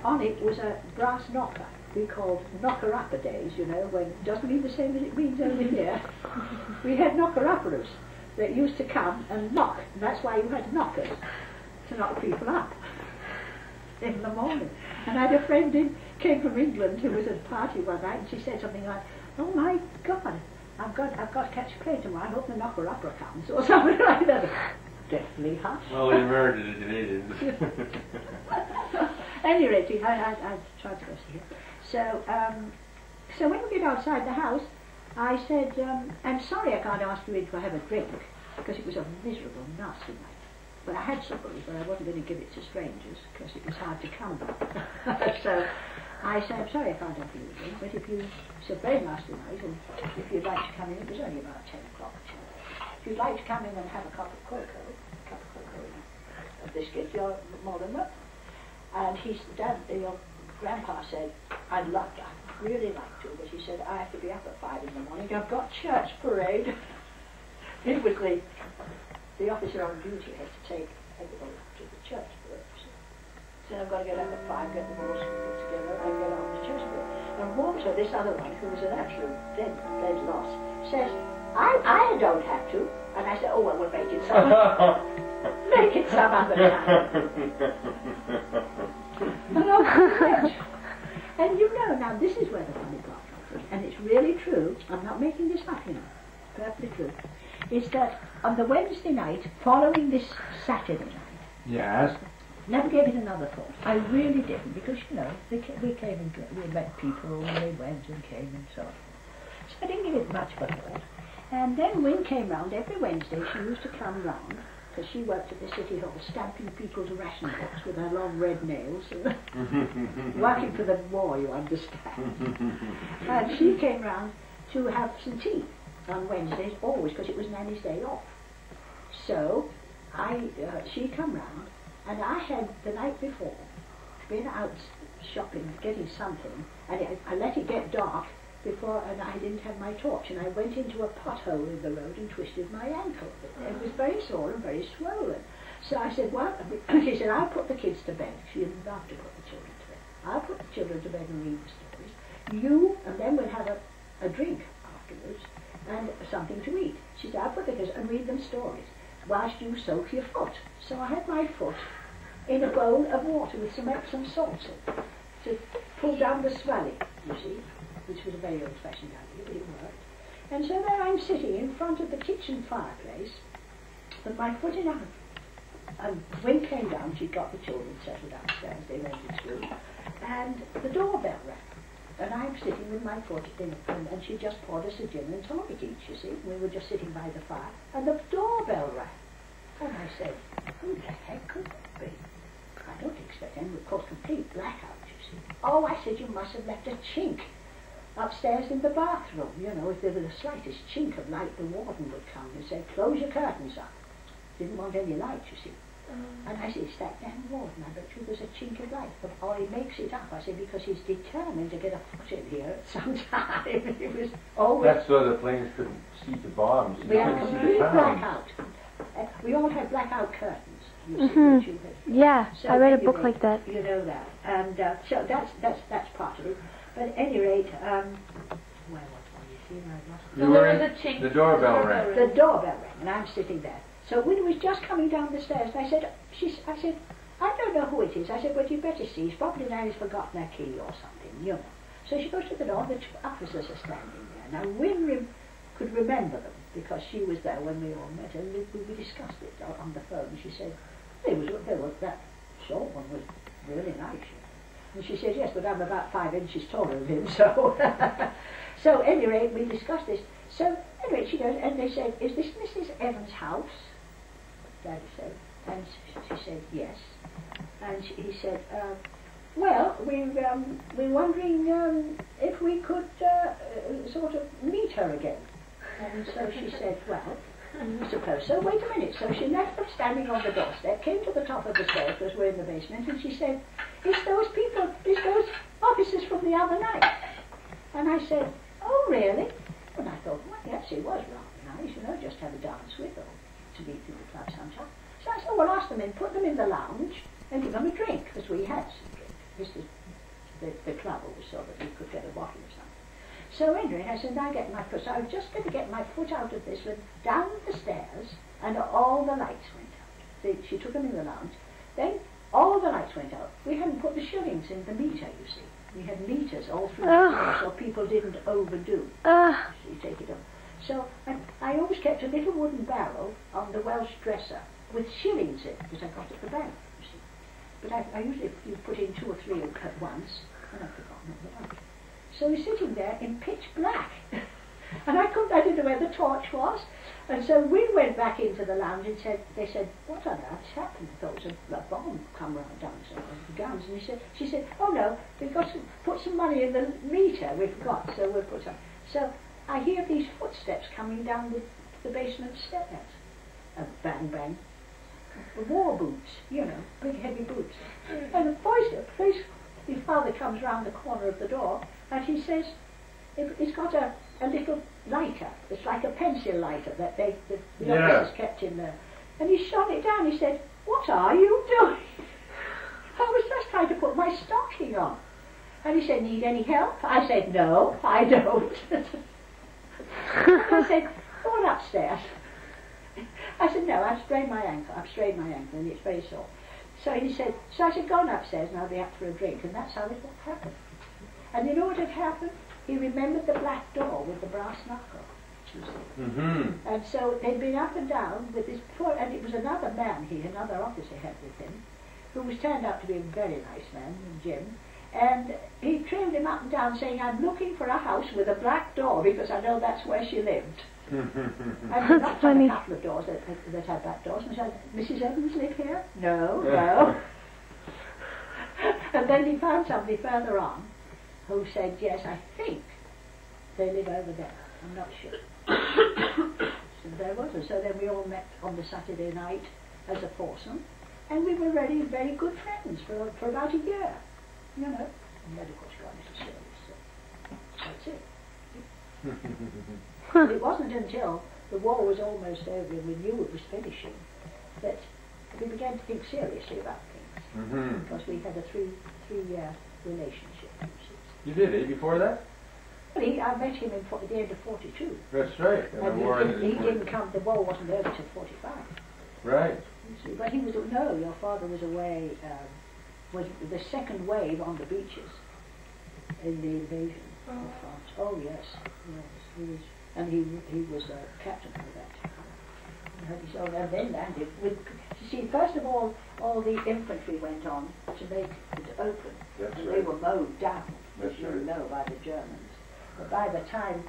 on it was a brass knocker. We called knocker-upper days, you know, when it doesn't mean the same as it means over here. We had knocker-uppers that used to come and knock, and that's why you had knockers, to knock people up in the morning. And I had a friend came from England who was at a party one night, and she said something like, "Oh my God, I've got to catch a plane tomorrow, I hope the knocker-upper comes," or something like that. Definitely hush. Well, the Americans did. Anyway, I tried to go here. So, so when we get outside the house, I said, "I'm sorry I can't ask you in to have a drink," because it was a miserable, nasty night. But I had suppers, but I wasn't going to give it to strangers, because it was hard to come by. So I said, "I'm sorry I can't have you a drink, but if you, it's a very nasty night, and if you'd like to come in," it was only about 10 o'clock. "If you'd like to come in and have a cup of cocoa and a biscuit, you're more than welcome." And your grandpa said, "I'd really like to," but he said, "I have to be up at 5 in the morning. I've got church parade." It was the officer on duty had to take everybody to the church parade. So I've got to get up at 5, get the balls put together, and get on to church parade. And Walter, this other one, who was an absolute dead loss, says, I don't have to." And I said, "Oh, well, we'll make it some other time." And you know, now this is where the funny part comes in, and it's really true, I'm not making this up, you know, perfectly true, is that on the Wednesday night, following this Saturday night, yes, never gave it another thought. I really didn't, because, you know, we came and we met people, and they went and came and so on. So I didn't give it much of a thought. And then Wynne came round every Wednesday. She used to come round, because she worked at the City Hall, stamping people's ration books with her long red nails, working for the war, you understand. And she came round to have some tea on Wednesdays, always, because it was Nanny's day off. So she come round, and I had, the night before, been out shopping, getting something, and I let it get dark before, and I didn't have my torch, and I went into a pothole in the road and twisted my ankle. It was very sore and very swollen. So I said, "Well," she said, "I'll put the kids to bed." She loved to put the children to bed. "I'll put the children to bed and read the stories. And then we'll have a drink afterwards and something to eat." She said, "I'll put the kids and read them stories whilst you soak your foot." So I had my foot in a bowl of water with some Epsom salts in to pull down the swelling, you see, which was a very old-fashioned idea, but it worked. And so there I'm sitting in front of the kitchen fireplace with my foot in a... And Wynne came down, she'd got the children settled downstairs, they went to school, and the doorbell rang. And I'm sitting with my foot in, and she just poured us a gin and tonic each, you see. We were just sitting by the fire, and the doorbell rang. And I said, "Who the heck could that be? I don't expect anyone, of course, complete blackout, you see." "Oh," I said, "you must have left a chink upstairs in the bathroom. You know, if there was the slightest chink of light, the warden would come and say, 'Close your curtains up.' Didn't want any light, you see." And I said, "It's that damn warden, I bet you there's a chink of light." Or he makes it up. I said, "Because he's determined to get a foot in here at some time." It was always... That's so the planes couldn't see the bombs. We had complete blackout. We all had blackout curtains. You see, which you had. Yeah, So I read a anyway, book like that. You know that. And so that's part of it. But at any rate, where was I? You see, I lost it. You were in, the doorbell rang. The doorbell rang, and I'm sitting there. So when it was just coming down the stairs, and I said, "I don't know who it is." I said, "But you better see, it's probably Nanny's forgotten her key or something, you know." So she goes to the door, and the two officers are standing there. Now Wynne could remember them, because she was there when we all met, and we discussed it on the phone. She said, that short one was really nice. And she said, "Yes, but I'm about 5 inches taller than him, so..." So anyway, we discussed this. So anyway, she goes, and they said, "Is this Mrs. Evans' house?" Daddy said, and she said, "Yes." And he said, "Well, we're wondering if we could sort of meet her again." And so she said, "Well, I suppose so. Wait a minute." So she left them standing on the doorstep, came to the top of the stairs, because we're in the basement, and she said, it's those officers from the other night." And I said, "Oh, really?" And I thought, well, yes, it was rather nice, you know, just have a dance with them, to meet in the club sometime. So I said, "Well, ask them in, put them in the lounge, and give them a drink," because we had some drink. this is the club was so that you could get a bottle or something. So anyway, I said, now get my foot. So I was just going to get my foot out of this, went down the stairs, and all the lights went out. She took them in the lounge. Then all the lights went out. We hadn't put the shillings in the meter, you see. We had meters all through the floor, so people didn't overdo. You take it up. So I always kept a little wooden barrel on the Welsh dresser with shillings in that I got at the bank, you see. But I usually you put in 2 or 3 at once, and I've forgotten all about it. So we're sitting there in pitch black, and I didn't know where the torch was, and so we went back into the lounge and they said, what on earth's happened? I thought it was a bomb come round down the guns, and she said, oh no, we've got to put some money in the meter, we forgot, so we'll put some. So I hear these footsteps coming down the basement stairs, bang bang, war boots, you know, big heavy boots, and a voice, his father comes round the corner of the door, and he says, it's got a little lighter. It's like a pencil lighter that the officers kept in there. And he shot it down. He said, what are you doing? I was just trying to put my stocking on. And he said, need any help? I said, no, I don't. I said, go on upstairs. I said, no, I've sprained my ankle, and it's very sore. So he said, so I said, go on upstairs and I'll be up for a drink. And that's how it all happened. And you know what had happened? He remembered the black door with the brass knuckle. Mm-hmm. And so they'd been up and down with this poor, and it was another man another officer had with him, who was turned out to be a very nice man, Jim. And he trailed him up and down saying, I'm looking for a house with a black door because I know that's where she lived. And he knocked on a couple of doors that had black doors and said, Mrs. Evans live here? No, no. And then he found somebody further on who said, yes, I think they live over there. I'm not sure. So there was. And so then we all met on the Saturday night as a foursome, and we were really very good friends for about a year. You know, and then of course got into service. So that's it. It wasn't until the war was almost over and we knew it was finishing that we began to think seriously about things. Because we had a three-year relationship. You did, eh? Before that? Well, I met him at the end of 42. That's right. And he didn't come, the war wasn't over till 45. Right. But he was, no, your father was away, was the second wave on the beaches in the invasion of France. Oh, yes. He was, and he was captain of that. And then landed with, you see, first of all the infantry went on to make it open. That's and right. They were mowed down, as That's you right. know, by the Germans. But by the time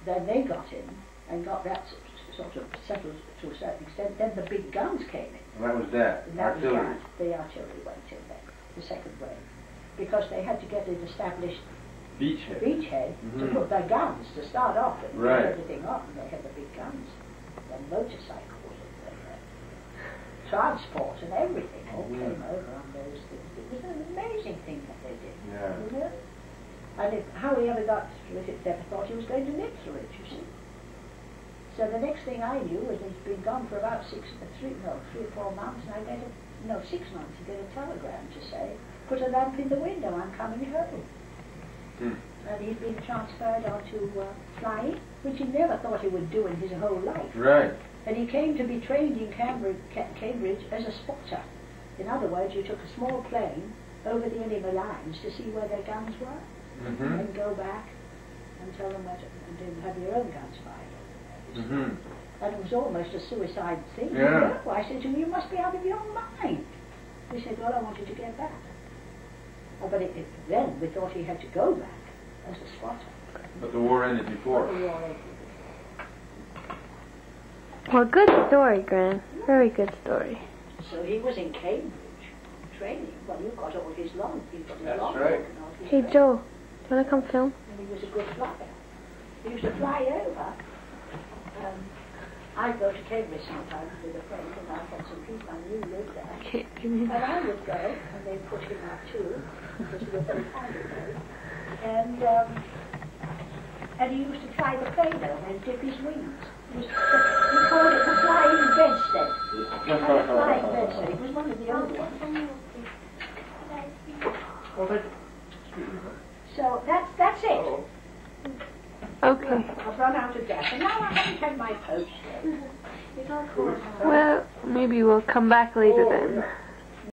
then they got in and got that sort of settled to a certain extent, then the big guns came in. And that was that. And that Artillery. was that. The artillery went in then, the second wave. Because they had to get it established beachhead to put their guns to start off and Right. get everything on. They had the big guns, and motorcycles and transport and everything all came over on those things. It was an amazing thing that they did. Yeah. You know? And how he ever got through it, never thought he was going to live through it, you see. So the next thing I knew was he's been gone for about 3 or 4 months, and I get 6 months, I get a telegram to say, put a lamp in the window, I'm coming home. And he's been transferred onto flying, which he never thought he would do in his whole life. Right. And he came to be trained in Cambridge as a spotter. In other words, you took a small plane over the enemy lines to see where their guns were, and go back and tell them where to, and then have your own guns fired. And it was almost a suicide thing. Yeah. I said to him, you must be out of your mind. He said, well, I wanted to get back. Oh, but then we thought he had to go back as a spotter. But the war ended before. But the war ended. Well, good story, Gran. Very good story. So he was in Cambridge training. Well, you got all his long. That's right. Hey, Joe, do you want to come film? And he was a good flyer. He used to fly over. I'd go to Cambridge sometimes with a friend, and I had some people I knew lived there. And I would go, and they'd put him up too, because we were very kind of him. And he used to fly the plane over and dip his wings. He called it the flying bedstead. He had a flying bedstead. It was one of the old ones. So that's it. Okay. I've run out of gas, and now I haven't had my post. Well, maybe we'll come back later then.